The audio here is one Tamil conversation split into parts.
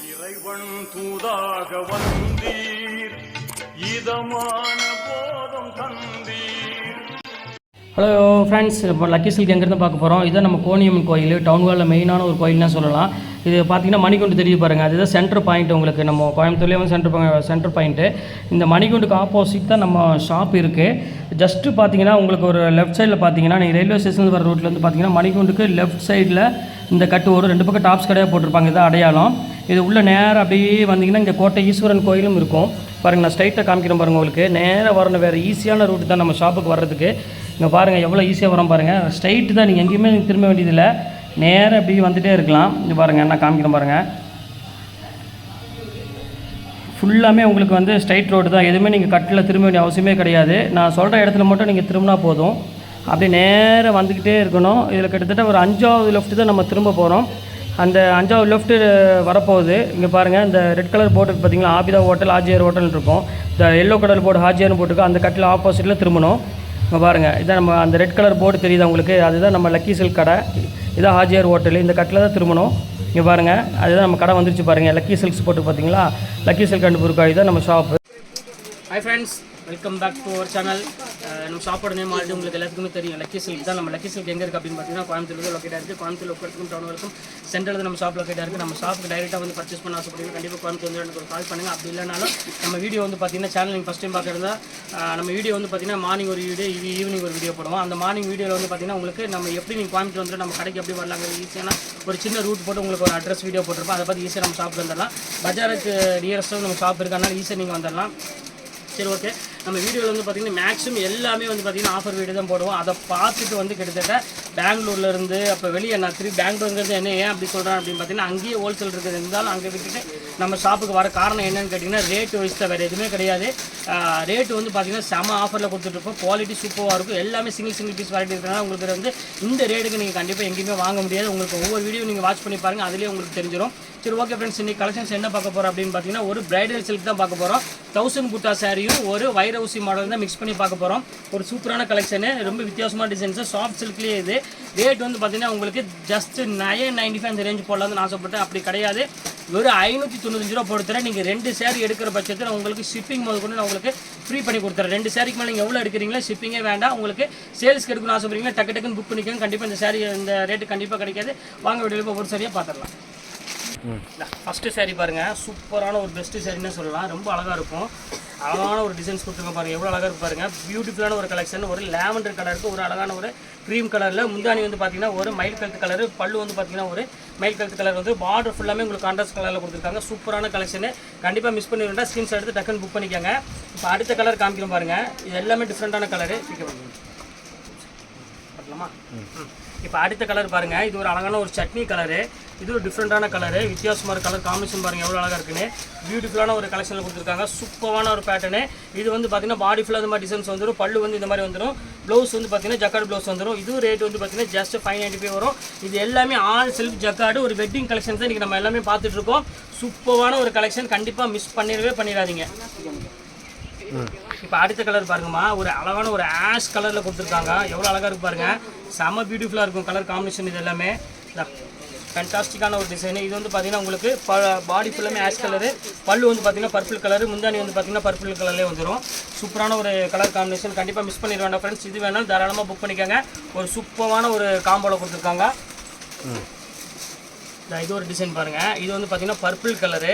இறைவன் தூதாக வந்தீர் இதமான போதம் தந்தீர். ஹலோ ஃப்ரெண்ட்ஸ், இப்போ லக்கி சில்க் எங்கேருந்து பார்க்க போகிறோம். இதுதான் நம்ம கோணியம்மன் கோயில், டவுன் ஹாலில் மெயினான ஒரு கோயில்னு சொல்லலாம். இது பார்த்திங்கன்னா மணிகுண்டு தெரியுது பாருங்கள், அதுதான் சென்டர் பாயிண்ட். உங்களுக்கு நம்ம கோயம்புத்தூர்லேயே வந்து சென்டர் பாயிண்ட்டு. இந்த மணிகுண்டுக்கு ஆப்போசிட் தான் நம்ம ஷாப் இருக்குது. ஜஸ்ட்டு பார்த்தீங்கன்னா உங்களுக்கு ஒரு லெஃப்ட் சைடில் பார்த்தீங்கன்னா நீங்கள் ரயில்வே ஸ்டேஷன் வர ரோட்டில் வந்து பார்த்தீங்கன்னா மணிகுண்டுக்கு லெஃப்ட் சைடில் இந்த கட்டு ஒரு 2 பக்கம் டாப்ஸ் கடையாக போட்டிருப்பாங்க. இதுதான் அடையாளம். இது உள்ள நேராக அப்படியே வந்தீங்கன்னா இங்கே கோட்டை ஈஸ்வரன் கோயிலும் இருக்கும் பாருங்கள். நான் ஸ்ட்ரைட்டாக காமிக்கிறேன் பாருங்கள். உங்களுக்கு நேராக வரணும், வேறு ஈஸியான ரூட்டு தான் நம்ம ஷாப்புக்கு வர்றதுக்கு. இங்கே பாருங்கள் எவ்வளோ ஈஸியாக வரோம் பாருங்கள். ஸ்ட்ரைட்டு தான், நீங்கள் எங்கேயுமே திரும்ப வேண்டியதில்லை, நேராக அப்படியே வந்துகிட்டே இருக்கலாம். இங்கே பாருங்கள், நான் காமிக்கிறேன் பாருங்கள். ஃபுல்லாமே உங்களுக்கு வந்து ஸ்ட்ரைட் ரோடு தான், எதுவுமே நீங்கள் கட்டில் திரும்ப வேண்டிய அவசியமே கிடையாது. நான் சொல்கிற இடத்துல மட்டும் நீங்கள் திரும்பினா போதும். அப்படியே நேராக வந்துக்கிட்டே இருக்கணும். இதில் கிட்டத்தட்ட ஒரு 5வது லெஃப்ட்டு தான் நம்ம திரும்ப போகிறோம். அந்த 5வது லெஃப்ட்டு வரப்போகுது. இங்கே பாருங்கள், இந்த ரெட் கலர் போர்டு பார்த்தீங்களா, ஆபிதா ஹோட்டல் ஹாஜியார் ஹோட்டல் இருக்கும். இந்த எல்லோ கலர் போர்டு ஹாஜியார்னு போட்டுருக்கோம். அந்த கட்டில் ஆப்போசிட்டில் திரும்பணும். இங்கே பாருங்கள், இதான் நம்ம அந்த ரெட் கலர் போர்டு தெரியுது உங்களுக்கு, அதுதான் நம்ம லக்கி சில்க் கடை. இதான் ஹாஜியார் ஹோட்டல். இந்த கட்டில் தான் திரும்பணும். இங்கே பாருங்கள், அதுதான் நம்ம கடை வந்துருச்சு பாருங்கள். லக்கி சில்க்ஸ் போட்டு பார்த்தீங்களா, லக்கி சில்க் அண்ட் புர்காய் தான் நம்ம shop. Hi friends, welcome back to our channel. நம்ம ஷாப்போட நேம் ஆல்ரெடி உங்களுக்கு எல்லாத்துக்குமே தெரியும், லக்கி சில்க் தான். நம்ம லக்கி சில்க் எங்கே இருக்குது அப்படின்னு பார்த்தீங்கன்னா கோயம்புத்தூர் லொக்கேட்டாக இருக்குது. கோயம்புத்தூர் லொக்கேட்டுக்கும் டவுனுக்கும் சென்டரில் நம்ம ஷாப் லொக்கேட்டாக இருக்குது. நம்ம ஷாப்புக்கு டைரெக்டாக வந்து பர்ச்சேஸ் பண்ண ஆசைப்படுங்க, கண்டிப்பாக கோயம்புத்தூர் வந்து எனக்கு ஒரு கால் பண்ணுங்கள். அப்படி இல்லைனாலும் நம்ம வீடியோ வந்து பார்த்தீங்கன்னா சேனல் நீங்கள் ஃபஸ்ட் டைம் பார்க்குறதா நம்ம வீடியோ வந்து பார்த்தீங்கன்னா மார்னிங் ஒரு வீடியோ, ஈவினிங் ஒரு வீடியோ போடுவோம். அந்த மார்னிங் வீடியோவில் வந்து பார்த்தீங்கன்னா உங்களுக்கு நம்ம எப்படி நீங்கள் கோயம்புத்தூர் வந்து நம்ம கடைக்கு எப்படி வரலாங்க ஈஸியான ஒரு சின்ன ரூட் போட்டு உங்களுக்கு ஒரு அட்ரஸ் வீடியோ போட்டிருப்போம். அதை பார்த்து ஈஸியாக நம்ம ஷாப்புக்கு வந்துடலாம். பஜாருக்கு நியரஸ்ட்டாக நம்ம ஷாப் இருக்கனால ஈஸியாக நீங்கள் வந்துடலாம். சரி, ஓகே. நம்ம வீடியோவில் வந்து பார்த்திங்கன்னா மேக்ஸிமம் எல்லாமே வந்து பார்த்திங்கன்னா ஆஃபர் வீடியோ தான் போடுவோம். அதை பார்த்துட்டு வந்து கிட்டத்தட்ட பெங்களூர்லேருந்து அப்போ வெளியே நான் திரும்பி பெங்களூருங்கிறது என்ன ஏன் அப்படி சொல்கிறேன் அப்படின்னு பார்த்தீங்கன்னா அங்கேயே ஹோல்சேல் இருக்குது இருந்தாலும் அங்கே விட்டுட்டு நம்ம ஷாப்புக்கு வர காரணம் என்னென்னு கேட்டிங்கன்னா ரேட்டு வைஸ் தான், வேறு எதுவுமே கிடையாது. ரேட்டு வந்து பார்த்திங்கன்னா செம ஆஃபரில் கொடுத்துட்ருப்போம். குவாலிட்டி சூப்பராக இருக்கும். எல்லாமே சிங்கிள் பீஸ் வெரைட்டி இருக்கிறனால உங்களுக்கு வந்து இந்த ரேட்டுக்கு நீங்கள் கண்டிப்பாக எங்கேயுமே வாங்க முடியாது. உங்களுக்கு ஒவ்வொரு வீடியோ நீங்கள் வாட்ச் பண்ணி பாருங்கள், அதுலேயே உங்களுக்கு தெரிஞ்சிடும். சரி, ஓகே ஃப்ரெண்ட்ஸ், இன்றைக்கி கலெக்ஷன்ஸ் என்ன பார்க்க போகிறோம் அப்படின்னு பார்த்தீங்கன்னா ஒரு பிரைடல் சில்க் தான் பார்க்க போகிறோம். 1000 புட்டா சாரியும் ஒரு வைரவுசி மாடல் தான் மிக்ஸ் பண்ணி பார்க்க போகிறோம். ஒரு சூப்பரான கலெக்ஷனு, ரொம்ப வித்தியாசமான டிசைன்ஸு, சாஃப்ட் சில்க்லேயே இது. ரேட் வந்து பார்த்தீங்கன்னா உங்களுக்கு ஜஸ்ட் 995 இந்த ரேஞ்ச் போடலாம்னு ஆசைப்பட்டேன். அப்படி கிடையாது, வெறும் 595 ரூபா போடுத்துறேன். நீங்கள் 2 சேரீ எடுக்கிற பட்சத்தில் உங்களுக்கு ஷிப்பிங் முதல் கொண்டு நான் உங்களுக்கு ஃப்ரீ பண்ணி கொடுத்துறேன். 2 சேரீக்கு மேலே நீங்கள் எவ்வளோ எடுக்கிறீங்களா ஷிப்பிங்கே வேண்டாம். உங்களுக்கு சேல்ஸ்க்கு எடுக்கணும்னு ஆசைப்படுறீங்களா டக்குன்னு புக் பண்ணிக்கோங்க. கண்டிப்பாக இந்த சேரீ இந்த ரேட்டு கண்டிப்பாக கிடைக்காது. வாங்க வீடியோவில் ஒரு சரியாக பார்த்துடலாம். ஃபஸ்ட்டு சாரீ பாருங்கள், சூப்பரான ஒரு பெஸ்ட்டு சாரின்னு சொல்லலாம். ரொம்ப அழகாக இருக்கும். அழகான ஒரு டிசைன்ஸ் கொடுத்துருங்க பாருங்கள், எவ்வளோ அழகாக இருக்கு பாருங்கள். பியூட்டிஃபுல்லான ஒரு கலெக்ஷன். ஒரு லேவண்டர் கலருக்கு ஒரு அழகான ஒரு க்ரீம் கலரில் முந்தானி வந்து பார்த்தீங்கன்னா ஒரு மயில் கழுத்து கலரு, பல்லு வந்து பார்த்தீங்கன்னா ஒரு மயில் கழுத்து கலர் வந்து பார்டர் ஃபுல்லாமே உங்களுக்கு கான்ட்ராஸ்ட் கலரில் கொடுத்துருக்காங்க. சூப்பரான கலெக்ஷனு, கண்டிப்பாக மிஸ் பண்ணி வேண்டாம். ஸ்க்ரீன்ஷாட் எடுத்து டக்குன்னு புக் பண்ணிக்கோங்க. இப்போ அடுத்த கலர் காமிக்கிறோம் பாருங்கள். இது எல்லாமே டிஃப்ரெண்ட்டான கலரு. பார்க்கலாமா? இப்போ அடுத்த கலர் பாருங்கள், இது ஒரு அழகான ஒரு சட்னி கலரு. இது ஒரு டிஃப்ரெண்ட்டான கலரு, வித்தியாசமான கலர் காம்பினேஷன் பாருங்கள் எவ்வளோ அழகாக இருக்குன்னு. பியூட்டிஃபுல்லான ஒரு கலெக்ஷனில் கொடுத்துருக்காங்க. சூப்பரான ஒரு பேட்டர்னு. இது வந்து பார்த்தீங்கன்னா பாடி ஃபுல்லாக இந்த மாதிரி டிசைன்ஸ் வந்துடும். பல்லு வந்து இந்த மாதிரி வந்துடும். ப்ளவுஸ் வந்து பார்த்தீங்கன்னா ஜக்கார்டு ப்ளவுஸ் வந்துடும். இது ரேட் வந்து பார்த்தீங்கன்னா ஜஸ்ட் 595 வரும். இது எல்லாமே ஆல் செல்ஃப் ஜக்கார்டு ஒரு வெட்டிங் கலெக்ஷன் தான் இன்றைக்கி நம்ம எல்லாமே பார்த்துட்ருக்கோம். சூப்பரான ஒரு கலெக்ஷன், கண்டிப்பாக மிஸ் பண்ணிடாதீங்க. இப்போ அடுத்த கலர் பாருங்கம்மா, ஒரு அழகான ஒரு ஆஷ் கலரில் கொடுத்துருக்காங்க. எவ்வளோ அழகாக இருக்கு பாருங்கள், செம்ம பியூட்டிஃபுல்லாக இருக்கும் கலர் காம்பினேஷன். இது எல்லாமே ஃபேண்டாஸ்டிக்கான ஒரு டிசைனு. இது வந்து பார்த்தீங்கன்னா உங்களுக்கு பாடி ஃபுல்லாமே ஆஷ் கலரு, பல்லு வந்து பார்த்தீங்கன்னா பர்பிள் கலரு, முந்தானி வந்து பார்த்தீங்கன்னா பர்பிள் கலர்லேயே வந்துடும். சூப்பரான ஒரு கலர் காம்பினேஷன், கண்டிப்பாக மிஸ் பண்ணிட வேண்டாம் ஃப்ரெண்ட்ஸ். இது வேணாலும் தாராளமாக புக் பண்ணிக்கோங்க. ஒரு சூப்பரான ஒரு காம்போவில் கொடுத்துருக்காங்க. இது ஒரு டிசைன் பாருங்கள். இது வந்து பார்த்தீங்கன்னா பர்பிள் கலரு,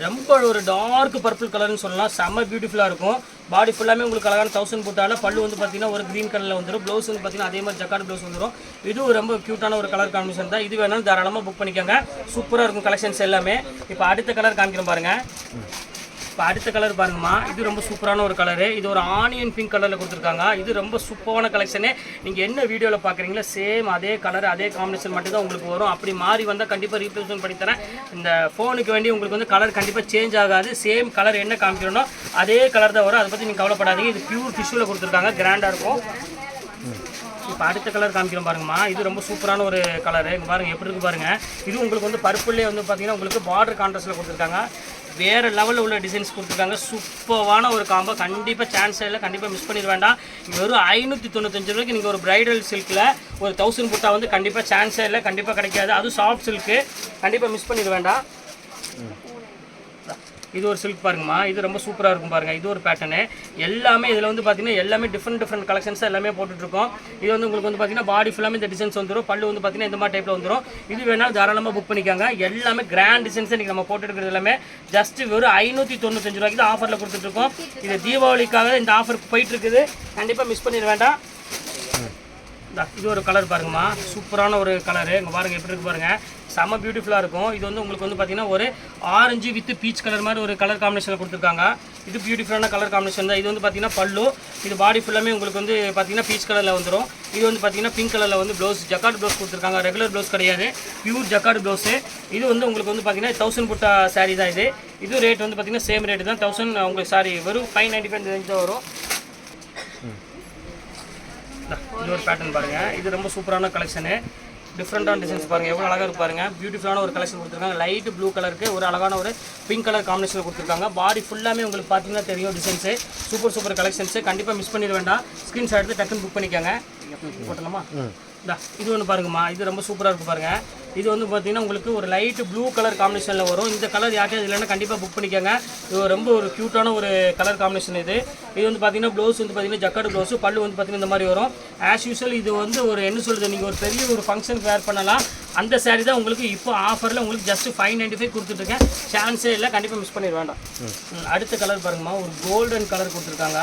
ரொம்ப ஒரு டார்க் பர்பிள் கலர்னு சொல்லலாம். செம்ம பியூட்டிஃபுல்லாக இருக்கும். பாடி ஃபுல்லாமே உங்களுக்கு அழகான 1000 புட்டால பல்லு வந்து பார்த்தீங்கன்னா ஒரு க்ரீன் கலரில் வந்துடும். ப்ளவுஸ் வந்து பார்த்தீங்கன்னா அதே மாதிரி ஜக்கார்டு ப்ளவுஸ் வந்துடும். இதுவும் ரொம்ப க்யூட்டான ஒரு கலர் காம்பினேஷன் தான். இது வேணாலும் தாராளமாக புக் பண்ணிக்கோங்க. சூப்பராக இருக்கும் கலெக்ஷன்ஸ் எல்லாமே. இப்போ அடுத்த கலர் காமிக்கிறோம் பாருங்கள். இப்போ அடுத்த கலர் பாருங்கம்மா, இது ரொம்ப சூப்பரான ஒரு கலரு. இது ஒரு ஆனியன் பிங்க் கலரில் கொடுத்துருக்காங்க. இது ரொம்ப சூப்பரான கலெக்ஷனு. நீங்கள் என்ன வீடியோவில் பார்க்குறீங்களோ சேம் அதே கலர் அதே காம்பினேஷன் மட்டும் தான் உங்களுக்கு வரும். அப்படி மாறி வந்தால் கண்டிப்பாக ரீப்ளேஸ்மெண்ட் பண்ணித்தரேன். இந்த ஃபோனுக்கு வேண்டி உங்களுக்கு வந்து கலர் கண்டிப்பாக சேஞ்ச் ஆகாது. சேம் கலர் என்ன காமிக்கிறோனோ அதே கலர் தான் வரும். அதை பற்றி நீங்கள் கவலைப்படாதீங்க. இது பியூர் டிஷ்யூவில் கொடுத்துருக்காங்க, கிராண்டாக இருக்கும். இப்போ அடுத்த கலர் காமிக்கிறோம் பாருங்கம்மா. இது ரொம்ப சூப்பரான ஒரு கலரு. இங்கே பாருங்கள் எப்படி இருக்குது பாருங்கள். இது உங்களுக்கு வந்து பர்பிள்லேயே வந்து பார்த்தீங்கன்னா உங்களுக்கு பார்டர் கான்ட்ராஸ்ட்டில் கொடுத்துருக்காங்க. வேறு லெவலில் உள்ள டிசைன்ஸ் கொடுத்துருக்காங்க. சூப்பரான ஒரு காம்போ, கண்டிப்பாக சான்ஸ் இல்லை, கண்டிப்பாக மிஸ் பண்ணிட வேண்டாம். இங்கே வெறும் 595 ரூபாய்க்கு நீங்கள் ஒரு பிரைடல் சில்கில் ஒரு 1000 புட்டா வந்து கண்டிப்பாக சான்ஸே இல்லை, கண்டிப்பாக கிடைக்காது. அதுவும் சாஃப்ட் சில்க்கு, கண்டிப்பாக மிஸ் பண்ணிட வேண்டாம். இது ஒரு சில்க் பாருங்கம்மா, இது ரொம்ப சூப்பராக இருக்கும் பாருங்கள். இது ஒரு பேட்டர்னு. எல்லாமே இதில் வந்து பார்த்தீங்கன்னா எல்லாமே டிஃப்ரெண்ட் கலெக்ஷன்ஸாக எல்லாமே போட்டுட்ருக்கோம். இது வந்து உங்களுக்கு வந்து பார்த்தீங்கன்னா பாடி ஃபுல்லாமே இந்த டிசைன்ஸ் வந்துடும். பல்லு வந்து பார்த்தீங்கன்னா இந்த மாதிரி டைப்பில் வந்துடும். இது வேணாலும் தாராளமாக புக் பண்ணிக்காங்க. எல்லாமே கிராண்ட் டிசைன்ஸ் இன்றைக்கி நம்ம போட்டுருக்கிறது எல்லாமே ஜஸ்ட் வெறும் 595 ரூபாய்க்கு தான் ஆஃபரில் கொடுத்துட்ருக்கோம். இது தீபாவளிக்காக இந்த ஆஃபர் போயிட்டுருக்குது. கண்டிப்பாக மிஸ் பண்ணிட வேண்டாம். இது ஒரு கலர் பாருங்கம்மா, சூப்பரான ஒரு கலரு. இங்கே பாருங்கள் எப்படி இருக்கு பாருங்கள், செம்ம பியூட்டிஃபுல்லாக இருக்கும். இது வந்து உங்களுக்கு வந்து பார்த்தீங்கன்னா ஒரு ஆரஞ்சு வித் பீச் கலர் மாதிரி ஒரு கலர் காம்பினேஷனில் கொடுத்துருக்காங்க. இது பியூட்டிஃபுல்லான கலர் காம்பினேஷன் தான். இது வந்து பார்த்தீங்கன்னா பல்லு, இது பாடி ஃபுல்லாமே உங்களுக்கு வந்து பார்த்தீங்கன்னா பீச் கலரில் வந்துடும். இது வந்து பார்த்தீங்கன்னா பிங்க் கலரில் வந்து ப்ளவுஸ், ஜக்கார்டு ப்ளவுஸ் கொடுத்துருக்காங்க. ரெகுலர் ப்ளவுஸ் கிடையாது, பியூர் ஜக்கார்டு ப்ளவுஸு. இது வந்து உங்களுக்கு வந்து பார்த்தீங்கன்னா 1000 புட்டா சாரீ தான் இது. இது ரேட் வந்து பார்த்தீங்கன்னா சேம் ரேட்டு தான், 1000 உங்களுக்கு சாரி வெறும் 595 ரேஞ்ச் தான் வரும். இது ஒரு பேட்டர்ன் பாருங்கள், இது ரொம்ப சூப்பரான கலெக்ஷனு. டிஃப்ரெண்டான டிசைன்ஸ் பாருங்கள், எவ்வளோ அழகாக இருக்கு பாருங்கள். பியூட்டிஃபுல்லான ஒரு கலெக்ஷன் கொடுத்துருக்காங்க. லைட் ப்ளூ கலருக்கு ஒரு அழகான ஒரு பிங்க் கலர் காம்பினேஷனில் கொடுத்துருக்காங்க. பாடி ஃபுல்லாமே உங்களுக்கு பார்த்தீங்கன்னா தெரியும் டிசைன்ஸு. Super collections. கண்டிப்பாக மிஸ் பண்ணிட வேண்டாம். ஸ்க்ரீன்ஷாட் எடுத்து டக்குன்னு புக் பண்ணிக்கோங்க. போட்டலாமா? இது ஒன்று பாருங்கம்மா, இது ரொம்ப சூப்பராக இருக்குது பாருங்கள். இது வந்து பார்த்தீங்கன்னா உங்களுக்கு ஒரு லைட் ப்ளூ கலர் காம்பினேஷனில் வரும். இந்த கலர் யார்ட்டையும் இல்லைன்னா கண்டிப்பாக புக் பண்ணிக்கோங்க. இது ரொம்ப ஒரு க்யூட்டான ஒரு கலர் காம்பினேஷன். இது வந்து பார்த்தீங்கன்னா ப்ளவுஸ் வந்து பார்த்தீங்கன்னா ஜக்கார்டு ப்ளவுஸ், பல்லு வந்து பார்த்தீங்கன்னா இந்த மாதிரி வரும். ஆஸ் யூஸ்வல் இது வந்து ஒரு என்ன சொல்கிறது, நீங்கள் ஒரு பெரிய ஒரு ஃபங்க்ஷனுக்கு வேர் பண்ணலாம். அந்த சாரீ தான் உங்களுக்கு இப்போ ஆஃபரில் உங்களுக்கு ஜஸ்ட் 595 கொடுத்துட்ருக்கேன். சான்ஸே இல்லை, கண்டிப்பாக மிஸ் பண்ணிட வேண்டாம். அடுத்த கலர் பாருங்கம்மா, ஒரு கோல்டன் கலர் கொடுத்துருக்காங்க.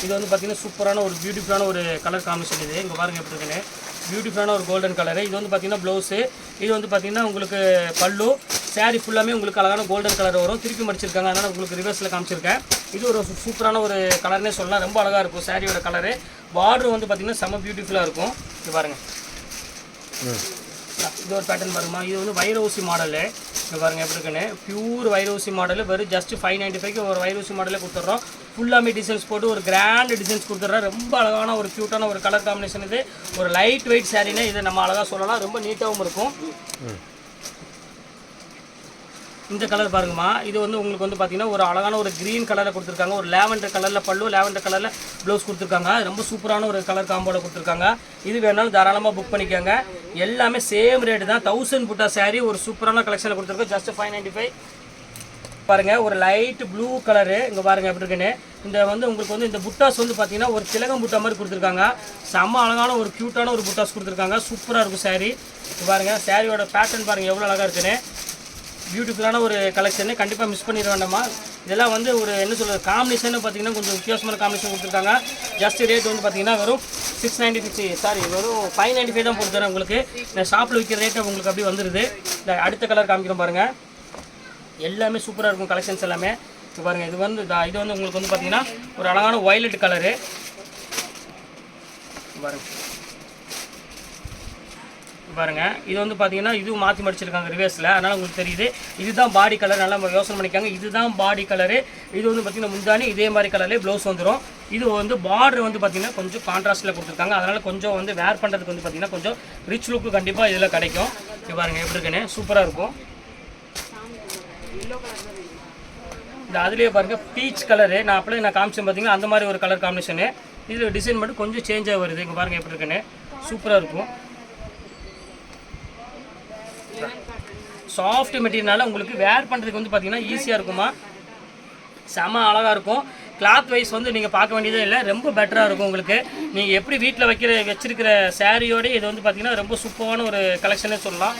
இது வந்து பார்த்தீங்கன்னா சூப்பரான ஒரு பியூட்டிஃபுல்லான ஒரு கலர் காம்பினேஷன். இது இங்கே பாருங்கள் எப்படி இருக்குன்னு, பியூட்டிஃபுல்லான ஒரு கோல்டன் கலரு. இது வந்து பார்த்தீங்கன்னா ப்ளவுஸு, இது வந்து பார்த்தீங்கன்னா உங்களுக்கு பல்லு. சாரீ ஃபுல்லாமே உங்களுக்கு அழகான கோல்டன் கலர் வரும். திருப்பி மடிச்சிருக்காங்க, அதனால் உங்களுக்கு ரிவர்ஸில் காமிச்சிருக்கேன். இது ஒரு சூப்பரான ஒரு கலர்னே சொல்லலாம். ரொம்ப அழகாக இருக்கும் சாரியோட கலரு. பார்டர் வந்து பார்த்தீங்கன்னா செம்ம பியூட்டிஃபுல்லாக இருக்கும். இது பாருங்கள், இது ஒரு பேட்டர்ன் பாருங்கம்மா. இது வந்து வைரூசி மாடலு. இங்கே பாருங்கள் எப்படி இருக்குன்னு, பியூர் வைரூசி மாடலு. வெறும் ஜஸ்ட் 595 ஒரு வைரூசி மாடலே கொடுத்துட்றோம். ஃபுல்லாமே டிசைன்ஸ் போட்டு ஒரு கிராண்ட் டிசைன்ஸ் கொடுத்துட்றோம். ரொம்ப அழகான ஒரு க்யூட்டான ஒரு கலர் காம்பினேஷன். இது ஒரு லைட் வெயிட் சாரீனே இதை நம்ம அழகாக சொல்லலாம். ரொம்ப நீட்டாகவும் இருக்கும். இந்த கலர் பாருங்கம்மா, இது வந்து உங்களுக்கு வந்து பார்த்தீங்கன்னா ஒரு அழகான ஒரு க்ரீன் கலரில் கொடுத்துருக்காங்க. ஒரு லேவண்டர் கலரில் பல்லு, லேவண்டர் கலரில் ப்ளவுஸ் கொடுத்துருக்காங்க. ரொம்ப சூப்பரான ஒரு கலர் காம்போட கொடுத்துருக்காங்க. இது வேணாலும் தாராளமாக புக் பண்ணிக்கோங்க. எல்லாமே சேம் ரேட்டு தான். 1000 புட்டா சாரீ ஒரு சூப்பரான கலெக்ஷனில் கொடுத்துருக்கோம். ஜஸ்ட் 595 பாருங்கள். ஒரு லைட் ப்ளூ கலரு. இங்கே பாருங்கள் எப்படி இருக்குன்னு. இந்த வந்து உங்களுக்கு வந்து இந்த புட்டாஸ் வந்து பார்த்தீங்கன்னா ஒரு திலகம் புட்டா மாதிரி கொடுத்துருக்காங்க. செம்ம அழகான ஒரு க்யூட்டான ஒரு புட்டாஸ் கொடுத்துருக்காங்க. சூப்பராக இருக்கும் சாரீ. பாருங்கள் சாரியோட பேட்டர்ன் பாருங்கள் எவ்வளோ அழகாக இருக்குன்னு. பியூட்டிஃபுல்லான ஒரு கலெக்ஷனு. கண்டிப்பாக மிஸ் பண்ணிட வேண்டாமா. இதெல்லாம் வந்து ஒரு என்ன சொல்கிறது, காம்பினேஷன் பார்த்தீங்கன்னா கொஞ்சம் வித்தியாசமான காம்பினேஷன் கொடுத்துருக்காங்க. ஜஸ்ட் ரேட் வந்து பார்த்தீங்கன்னா வெறும் 695 வெறும் 595 தான் போட்டு தரேன் உங்களுக்கு. இந்த ஷாப்பில் விற்கிற ரேட்டு உங்களுக்கு அப்படி வந்துடுது. இந்த அடுத்த கலர் காமிக்கிறோம் பாருங்கள். எல்லாமே சூப்பராக இருக்கும் கலெக்ஷன்ஸ் எல்லாமே. இப்போ பாருங்கள், இது வந்து உங்களுக்கு வந்து பார்த்தீங்கன்னா ஒரு அழகான வயலட் கலரு. பாருங்கள், இது வந்து பார்த்தீங்கன்னா இதுவும் மாற்றி மடிச்சிருக்காங்க ரிவர்ஸில், அதனால் உங்களுக்கு தெரியுது. இதுதான் பாடி கலர், நல்லா யோசனை பண்ணிக்காங்க. இதுதான் பாடி கலரு. இது வந்து பார்த்தீங்கன்னா முந்தானி இதே மாதிரி கலர்லேயே ப்ளவுஸ் வந்துடும். இது வந்து பார்டர் வந்து பார்த்தீங்கன்னா கொஞ்சம் கான்ட்ராஸ்ட்டில் கொடுத்துருக்காங்க. அதனால் கொஞ்சம் வந்து வேர் பண்ணுறதுக்கு வந்து பார்த்தீங்கன்னா கொஞ்சம் ரிச் லுக்கு கண்டிப்பாக இதில் கிடைக்கும். இது பாருங்கள் எப்படி இருக்குன்னு, சூப்பராக இருக்கும். இந்த அதுலேயே பாருங்கள் பீச் கலரு. நான் அப்படியே காமிச்சேன் பார்த்தீங்கன்னா அந்த மாதிரி ஒரு கலர் காம்பினேஷனு. இதில் டிசைன் மட்டும் கொஞ்சம் சேஞ்சாக வருது. இங்கே பாருங்கள் எப்படி இருக்குன்னு, சூப்பராக இருக்கும். சாஃப்ட் மெட்டீரியல்னால உங்களுக்கு வேர் பண்ணுறதுக்கு வந்து பார்த்தீங்கன்னா ஈஸியாக இருக்குமா. செம அழகாக இருக்கும். கிளாத் வைஸ் வந்து நீங்கள் பார்க்க வேண்டியதே இல்லை, ரொம்ப பெட்டராக இருக்கும் உங்களுக்கு. நீங்கள் எப்படி வீட்டில் வச்சிருக்கிற சாரியோடு இது வந்து பார்த்தீங்கன்னா ரொம்ப சூப்பரான ஒரு கலெக்ஷனே சொல்லலாம்.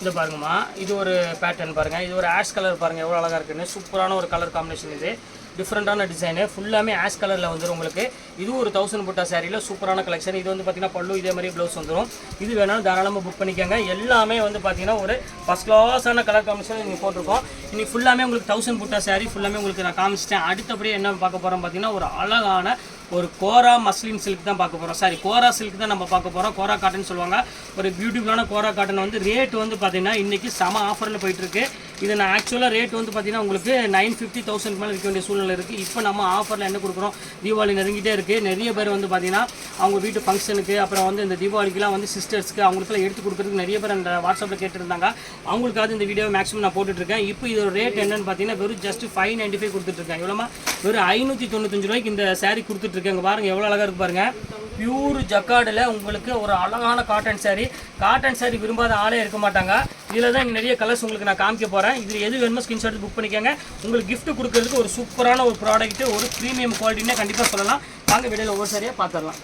இது பாருங்கம்மா, இது ஒரு பேட்டர்ன் பாருங்கள். இது ஒரு ஆஷ் கலர் பாருங்கள் எவ்வளோ அழகாக இருக்குன்னு. சூப்பரான ஒரு கலர் காம்பினேஷன். இது டிஃப்ரெண்ட்டான டிசைனு. ஃபுல்லாமே ஆஷ் கலரில் வந்துடும் உங்களுக்கு. இது ஒரு 1000 புட்டா சாரியில் சூப்பரான கலெக்ஷன். இது வந்து பார்த்தீங்கன்னா பல்லு இதே மாதிரி ப்ளவுஸ் வந்துடும். இது வேணாலும் தாராளமாக புக் பண்ணிக்கோங்க. எல்லாமே வந்து பார்த்தீங்கன்னா ஒரு ஃபஸ்ட் கிளாஸான கலர் காம்பினேஷன் நீங்கள் போட்டிருக்கோம். இன்றைக்கி ஃபுல்லாமே உங்களுக்கு 1000 புட்டா சாரி ஃபுல்லாமே உங்களுக்கு நான் காமிச்சிட்டேன். அடுத்தபடியே என்ன பார்க்க போகிறோம் பார்த்தீங்கன்னா ஒரு அழகான ஒரு கோரா மஸ்லின் சில்க் தான் பார்க்க போகிறோம். சாரி, கோரா சில்க் தான் நம்ம பார்க்க போகிறோம். கோரா காட்டன் சொல்லுவாங்க. ஒரு பியூட்டிஃபுல்லான கோரா காட்டன் வந்து ரேட் வந்து பார்த்தீங்கன்னா இன்றைக்கி செம ஆஃபரில் போயிட்டுருக்கு. இது நான் ஆக்சுவலாக ரேட் வந்து பார்த்தீங்கன்னா உங்களுக்கு 950,000 மேலே விற்க வேண்டிய சூழ்நிலை இருக்குது. இப்போ நம்ம ஆஃபரில் என்ன கொடுக்குறோம், தீபாவளி நெருங்கிட்டே இருக்குது. நிறைய பேர் வந்து பார்த்தீங்கன்னா அவங்க வீட்டு ஃபங்க்ஷனுக்கு அப்புறம் வந்து இந்த தீபாவளிக்கெலாம் வந்து சிஸ்டர்ஸ்க்கு அவங்களுக்குலாம் எடுத்து கொடுக்குறதுக்கு நிறைய பேர் அந்த வாட்ஸ்அப்பில் கேட்டுருந்தாங்க. அவங்களுக்காவது இந்த வீடியோ மேக்ஸிமம் நான் போட்டுட்ருக்கேன். இப்போ இதோட ரேட் என்னன்னு பார்த்தீங்கன்னா வெறும் ஜஸ்ட் 595 கொடுத்துட்ருக்கேன். எவ்வளோமா, வெறும் 595 ரூபாய்க்கு இந்த சாரீ கொடுத்துட்ருக்கேன். பாருங்கள் எவ்வளோ அழகாக இருக்குது பாருங்கள். பியூர் ஜக்கார்டில் உங்களுக்கு ஒரு அழகான காட்டன் சாரீ. காட்டன் சாரீ விரும்பாத ஆளே இருக்க மாட்டாங்க. இதில் தான் நிறைய கலர்ஸ் உங்களுக்கு நான் காமிக்க போகிறேன். இதில் எது வேணுமோ ஸ்கிரீன்ஷாட் புக் பண்ணிக்கோங்க. உங்களுக்கு gift கொடுக்கறதுக்கு ஒரு சூப்பரான ஒரு ப்ராடக்ட், ஒரு ப்ரீமியம் குவாலிட்டினே கண்டிப்பாக சொல்லலாம். வாங்க வீடியோவில் ஒவ்வொரு சரியாக பார்த்துடலாம்.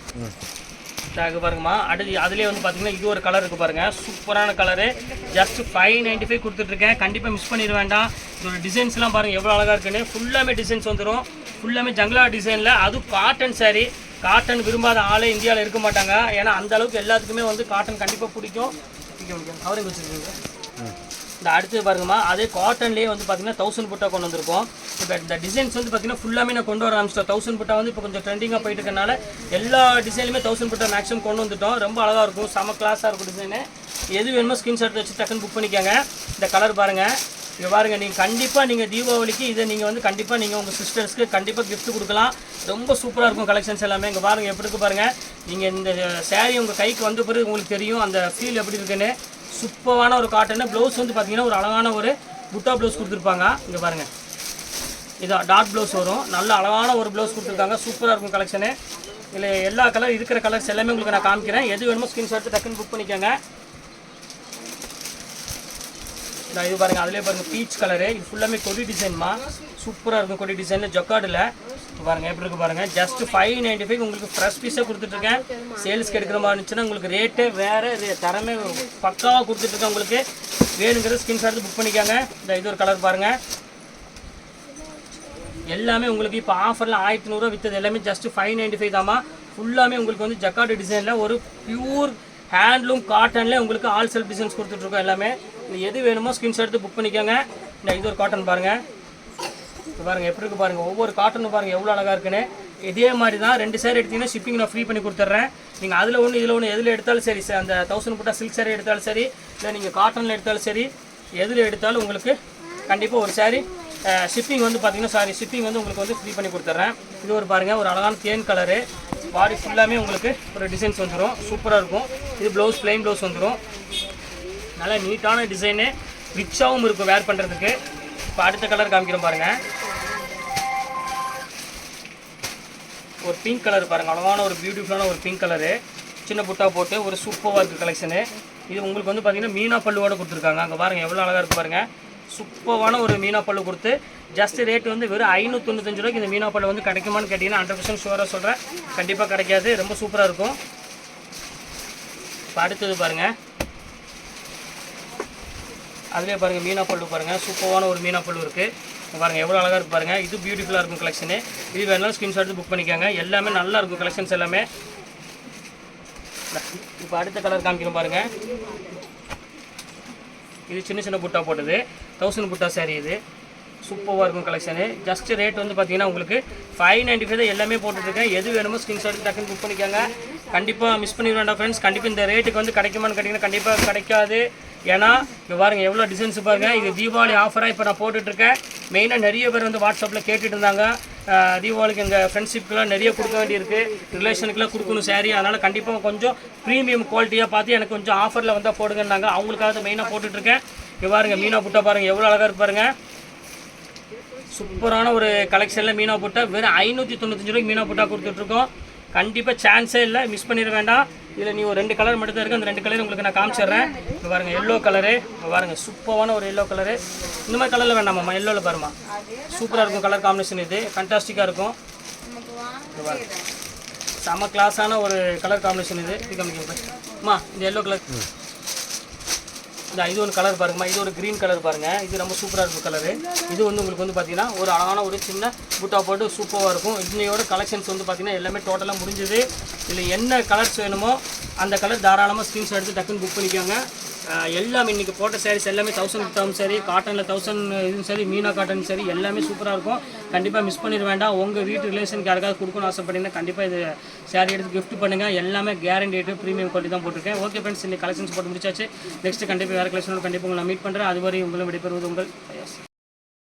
இது பாருங்கம்மா, அடுத்து அதுலேயே வந்து பார்த்தீங்கன்னா இது ஒரு கலர் இருக்குது பாருங்கள், சூப்பரான கலரு. ஜஸ்ட் 595 கொடுத்துட்ருக்கேன். கண்டிப்பாக மிஸ் பண்ணிட வேண்டாம். இதோட டிசைன்ஸ்லாம் பாருங்கள் எவ்வளோ அழகாக இருக்குன்னு. ஃபுல்லாமே டிசைன்ஸ் வந்துடும். ஃபுல்லாமே ஜங்லா டிசைனில், அதுவும் காட்டன் சாரீ. காட்டன் விரும்பாத ஆளே இந்தியாவில் இருக்க மாட்டாங்க. ஏன்னா அந்த அளவுக்கு எல்லாத்துக்குமே வந்து காட்டன் கண்டிப்பாக பிடிக்கும். அவரையும் வச்சுருக்கீங்க. இந்த அடுத்து பாருங்கம்மா, அதே காட்டன்லேயே வந்து பார்த்தீங்கன்னா 1000 புட்டா கொண்டு வந்திருக்கோம். இப்போ இந்த டிசைன்ஸ் வந்து பார்த்தீங்கன்னா ஃபுல்லாமே நான் கொண்டு வர ஆரம்பிச்சிட்டோம். 1000 புட்டா வந்து இப்போ கொஞ்சம் ட்ரெண்டிங்காக போயிட்டு இருக்கனால எல்லா டிசைனுமே 1000 புட்டா மேக்ஸிமம் கொண்டு வந்துட்டோம். ரொம்ப அழகாக இருக்கும், செம கிளாஸாக இருக்கும் டிசைனு. எது வேணுமோ ஸ்கிரீன்ஷாட் வச்சு டக்குன்னு புக் பண்ணிக்கோங்க. இந்த கலர் பாருங்கள், இங்கே பாருங்கள். நீங்கள் கண்டிப்பாக நீங்கள் தீபாவளிக்கு இதை நீங்கள் வந்து கண்டிப்பாக நீங்கள் உங்கள் சிஸ்டர்ஸ்க்கு கண்டிப்பாக gift கொடுக்கலாம். ரொம்ப சூப்பராக இருக்கும் கலெக்ஷன்ஸ் எல்லாமே. இங்கே பாருங்கள் எப்படி இருக்குது பாருங்கள். நீங்கள் இந்த சேரீ உங்கள் கைக்கு வந்த பிறகு உங்களுக்கு தெரியும் அந்த ஃபீல் எப்படி இருக்குன்னு. சூப்பரான ஒரு காட்டனு. ப்ளவுஸ் வந்து பார்த்தீங்கன்னா ஒரு அழகான ஒரு புட்டா ப்ளவுஸ் கொடுத்துருப்பாங்க. இங்கே பாருங்கள், இதான் டாட் ப்ளவுஸ் வரும். நல்ல அழகான ஒரு ப்ளவுஸ் கொடுத்துருக்காங்க. சூப்பராக இருக்கும் கலெக்ஷனு. இதில் எல்லா கலர் இருக்கிற கலர்ஸ் எல்லாமே உங்களுக்கு நான் காமிக்கிறேன். எது வேணுமோ ஸ்கிரீன்ஷாட் டக்குன்னு புக் பண்ணிக்கோங்க. இது பாருங்கள், அதிலே பாருங்கள் பீச் கலரு. இது ஃபுல்லாமே கொடி டிசைன்மா, சூப்பராக இருக்கும். கொடி டிசைனில் ஜொக்காடில் பாருங்கள் எப்படி இருக்குது பாருங்கள். ஜஸ்ட் 595 உங்களுக்கு ஃப்ரெஷ் பீஸாக கொடுத்துட்ருக்கேன். சேல்ஸ்க்கு எடுக்கிற மாதிரி இருந்துச்சுன்னா உங்களுக்கு ரேட்டே வேறு, தரமே பக்காவாக கொடுத்துட்ருக்கேன். உங்களுக்கு வேணுங்கிற ஸ்கிரீன்ஷாட் புக் பண்ணிக்கோங்க. இது ஒரு கலர் பாருங்கள். எல்லாமே உங்களுக்கு இப்போ ஆஃபரில் 1100 விற்றது எல்லாமே ஜஸ்ட் 595 தாம்மா. ஃபுல்லாமே உங்களுக்கு வந்து ஜக்கார்டு டிசைனில் ஒரு பியூர் ஹேண்ட்லூம் காட்டனில் உங்களுக்கு ஆல் செல்ஃப் டிசைன்ஸ் கொடுத்துட்ருக்கோம் எல்லாமே. எது வேணுமோ ஸ்கிரீன்ஷாட் எடுத்து புக் பண்ணிக்கோங்க. இது ஒரு காட்டன் பாருங்கள். இது பாருங்கள் எப்படி இருக்குது பாருங்கள். ஒவ்வொரு காட்டனும் பாருங்கள் எவ்வளோ அழகாக இருக்குன்னு. இதே மாதிரி தான் 2 சேரீ எடுத்திங்கன்னா ஷிப்பிங் நான் ஃப்ரீ பண்ணி கொடுத்துட்றேன். நீங்கள் அதில் ஒன்று இதில் ஒன்று எதில் எடுத்தாலும் சரி, அந்த 1000 புட்டா சில்க் சேரீ எடுத்தாலும் சரி, இல்லை நீங்கள் காட்டனில் எடுத்தாலும் சரி, எதில் எடுத்தாலும் உங்களுக்கு கண்டிப்பாக ஒரு சேரீ ஷிப்பிங் வந்து பார்த்தீங்கன்னா ஷிப்பிங் வந்து உங்களுக்கு வந்து ஃப்ரீ பண்ணி கொடுத்துட்றேன். இது ஒரு பாருங்கள், ஒரு அழகான தேன் கலரு. பாடி ஃபுல்லாமே உங்களுக்கு ஒரு டிசைன்ஸ் வந்துடும். சூப்பராக இருக்கும். இது ப்ளவுஸ் ப்ளைன் ப்ளவுஸ் வந்துடும். நல்லா நீட்டான டிசைனு, ரிச்சாகவும் இருக்கும் வேர் பண்ணுறதுக்கு. இப்போ அடுத்த கலர் காமிக்கிறோம் பாருங்கள். ஒரு பிங்க் கலர் பாருங்கள், அழகான ஒரு பியூட்டிஃபுல்லான ஒரு பிங்க் கலரு. சின்ன புட்டா போட்டு ஒரு சூப்பராக இருக்குது கலெக்ஷனு. இது உங்களுக்கு வந்து பார்த்தீங்கன்னா மீனா பல்லுவோடு கொடுத்துருக்காங்க. அங்கே பாருங்கள் எவ்வளோ அழகாக இருக்குது பாருங்கள். சூப்பரான ஒரு மீனா பல்லு கொடுத்து ஜஸ்ட் ரேட் வந்து வெறும் 595 ரூபாய்க்கு இந்த மீனா பல்லு வந்து கிடைக்குமான்னு கேட்டிங்கன்னா 100% ஷுவராக சொல்கிறேன், கண்டிப்பாக கிடைக்காது. ரொம்ப சூப்பராக இருக்கும். இப்போ அடுத்தது பாருங்கள், அதிலே பாருங்கள் மீனா பல்லு பாருங்கள். சூப்பரான ஒரு மீனா பல்லு இருக்குது பாருங்கள், எவ்வளோ அழகாக இருக்குது பாருங்கள். இது பியூட்டிஃபுல்லாக இருக்கும் கலெக்ஷனு. இது வேணாலும் ஸ்கிரீன்ஷாட் புக் பண்ணிக்கோங்க. எல்லாமே நல்லா இருக்கும் கலெக்ஷன்ஸ் எல்லாமே. இப்போ அடுத்த கலர் காமிக்கணும் பாருங்கள். இது சின்ன சின்ன புட்டா போட்டது 1000 புட்டா சாரீ. இது சூப்பராக இருக்கும் கலெக்ஷனு. ஜஸ்ட் ரேட் வந்து பார்த்தீங்கன்னா உங்களுக்கு 595 தான் எல்லாமே போட்டுட்ருக்கேன். எது வேணுமோ ஸ்கிரீன்ஷாட் டக்குன்னு புக் பண்ணிக்கோங்க. கண்டிப்பாக மிஸ் பண்ணிட வேண்டாம் ஃப்ரெண்ட்ஸ். கண்டிப்பாக இந்த ரேட்டுக்கு வந்து கிடைக்குமான்னு கேட்டிங்கன்னா கண்டிப்பாக கிடைக்காது. ஏன்னா இங்கே பாருங்கள் எவ்வளோ டிசைன்ஸ் பாருங்கள். இது தீபாவளி ஆஃபராக இப்போ நான் போட்டுட்ருக்கேன். மெயினாக நிறைய பேர் வந்து வாட்ஸ்அப்பில் கேட்டுட்டு இருந்தாங்க, தீபாவளிக்கு எங்கள் ஃப்ரெண்ட்ஷிப்க்கெலாம் நிறைய கொடுக்க வேண்டியிருக்கு, ரிலேஷனுக்குலாம் கொடுக்கணும் சாரீ. அதனால் கண்டிப்பாக கொஞ்சம் ப்ரீமியம் குவாலிட்டியாக பார்த்து எனக்கு கொஞ்சம் ஆஃபரில் வந்தால் போடுங்கன்னாங்க. அவங்களுக்காக மெயினாக போட்டுட்ருக்கேன். இங்கே பாருங்கள் மீனா புட்டா பாருங்கள் எவ்வளோ அழகாக இருக்கு பாருங்கள். சூப்பரான ஒரு கலெக்ஷனில் மீனா புட்டா வெறும் 595 ரூபாய்க்கு மீனா புட்டா கொடுத்துட்ருக்கோம். கண்டிப்பாக சான்ஸே இல்லை, மிஸ் பண்ணிட வேண்டாம். இதில் நீ ஒரு 2 கலர் மட்டும் தான் இருக்குது. அந்த 2 கலர் உங்களுக்கு நான் காமிச்சிடுறேன். இப்போ பாருங்கள் எல்லோ கலரு. இப்போ பாருங்கள் சூப்பரான ஒரு எல்லோ கலரு. இந்த மாதிரி கலரில் வேண்டாமாம்மா, எல்லோவில் பாருமா சூப்பராக இருக்கும் கலர் காம்பினேஷன். இது ஃபண்டாஸ்டிக்காக இருக்கும். இப்போ பாருங்கள் செம்ம கிளாஸான ஒரு கலர் காம்பினேஷன். இது காமிக்கம்மா இந்த எல்லோ கலர். இது ஒன்று கலர் பாருங்கம்மா. இது ஒரு க்ரீன் கலர் பாருங்கள். இது ரொம்ப சூப்பராக இருக்கும் கலரு. இது வந்து உங்களுக்கு வந்து பார்த்தீங்கன்னா ஒரு அழகான ஒரு சின்ன புட்டா போட்டு சூப்பராக இருக்கும். இன்னையோட கலெக்ஷன்ஸ் வந்து பார்த்தீங்கன்னா எல்லாமே டோட்டலாக முடிஞ்சுது. இதில் என்ன கலர்ஸ் வேணுமோ அந்த கலர் தாராளமாக ஸ்க்ரீன்ஷாட் எடுத்து டக்குன்னு புக் பண்ணிக்கோங்க. எல்லாமே இன்றைக்கி போட்ட சாரீஸ் எல்லாமே 1000 புட்டாவும் சரி, காட்டனில் 1000 இதுவும் சரி, மீனா காட்டன் சரி, எல்லாமே சூப்பராக இருக்கும். கண்டிப்பாக மிஸ் பண்ணிட வேண்டாம். உங்கள் வீட்டு ரிலேஷனுக்கு யாருக்காவது கொடுக்கணும்னு ஆசைப்பட்டீங்கன்னா கண்டிப்பாக இது சாரீ எடுத்து கிஃப்ட் பண்ணுங்கள். எல்லாமே கேரண்டேட்டு ப்ரீமியம் குவாலிட்டி தான் போட்டிருக்கேன். ஓகே ஃப்ரெண்ட்ஸ், இந்த கலெக்ஷன்ஸ் போட்டு முடிச்சாச்சு. நெக்ஸ்ட் கண்டிப்பாக வேறு கலெக்ஷனோட கண்டிப்பாக உங்களை மீட் பண்ணுறேன். அதுவரை உங்களும் விடைபெறுவது உங்கள்